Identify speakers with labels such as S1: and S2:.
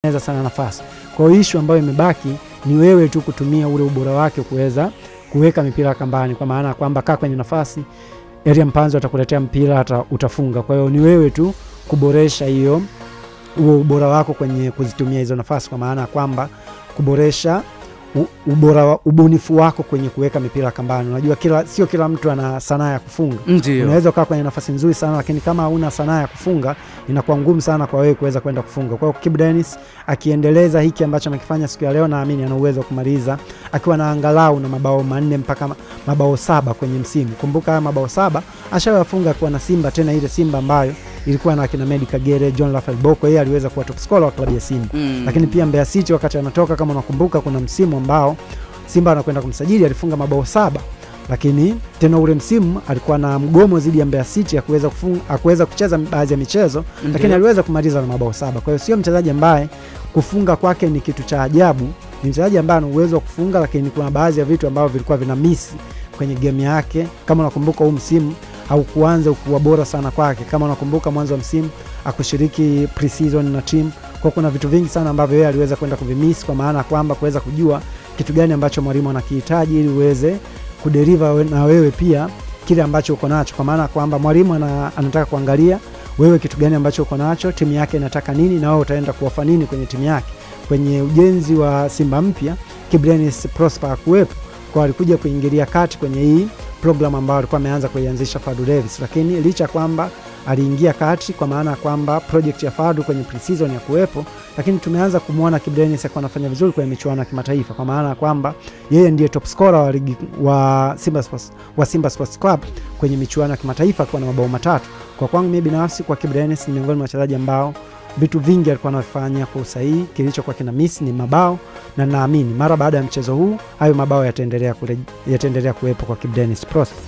S1: kutengeneza sana nafasi. Kwa hiyo issue ambayo imebaki ni wewe tu kutumia ule ubora wake kuweza kuweka mipira kambani, kwa maana kwamba kaa kwenye nafasi, Elia Mpanzu atakuletea mpira utafunga. Kwa hiyo ni wewe tu kuboresha hiyo ubora wako kwenye kuzitumia hizo nafasi, kwa maana kwamba kuboresha ubunifu wako kwenye kuweka mipira kambani. Unajua sio kila mtu ana sanaa ya kufunga. Unaweza kukaa kwenye nafasi nzuri sana, lakini kama huna sanaa ya kufunga inakuwa ngumu sana kwa wewe kuweza kwenda kufunga. Kwa hiyo Kibu Denis akiendeleza hiki ambacho amekifanya siku ya leo, naamini ana uwezo kumaliza akiwa na angalau na mabao 4 mpaka mabao 7 kwenye msimu. Kumbuka mabao 7 ashawafunga kwa na Simba, tena ile Simba ambayo ilikuwa na akina Medi Kagere, John Rafael Boko, yeye aliweza kuwa top scorer wa klabu ya Simba. Lakini pia Mbeya City wakati anatoka, kama unakumbuka, kuna msimu ambao Simba anakwenda kumsajili alifunga mabao 7, lakini tena ule msimu alikuwa na mgomo dhidi ya Mbeya City hakuweza kucheza baadhi ya michezo, lakini aliweza kumaliza na mabao 7. Kwa hiyo sio mchezaji ambaye kufunga kwake ni kitu cha ajabu, ni mchezaji ambaye ana uwezo wa kufunga, lakini kuna baadhi ya vitu ambavyo vilikuwa vina miss kwenye game yake. Kama unakumbuka huu msimu au kuanza kuwa bora sana kwake. Kama unakumbuka mwanzo wa msimu akushiriki pre-season na team. Kwa kuna vitu vingi sana ambavyo yeye aliweza kwenda kuvimiss, kwa maana kwamba kuweza kujua kitu gani ambacho mwalimu anakihitaji ili uweze kudeliver na wewe pia kile ambacho uko nacho, kwa maana kwamba mwalimu anataka kuangalia wewe kitu gani ambacho uko nacho, timu yake inataka nini, na wewe utaenda kuofa nini kwenye timu yake. Kwenye ujenzi wa Simba mpya Kibu Denis Prosper kuwepo, kwa alikuja kuingilia kati kwenye hii program ambayo alikuwa ameanza kuianzisha Fadu Davis. Lakini licha kwamba aliingia kati, kwa maana kwamba project ya Fadu kwenye pre-season ya kuwepo, lakini tumeanza kumuona Kibu Denis akiwa anafanya vizuri kwenye michuano ya kimataifa, kwa maana kwamba yeye ndiye top scorer wa Simba Sports Club kwenye michuano ya kimataifa kwa na mabao 3. Kwa kwangu mimi binafsi, kwa Kibu Denis ni miongoni mwa wachezaji ambao vitu vingi alikuwa anafanya kwa usahihi, kilichokuwa kina miss ni mabao, na naamini mara baada ya mchezo huu hayo mabao yataendelea kuwepo kwa Kibu Denis Prosper.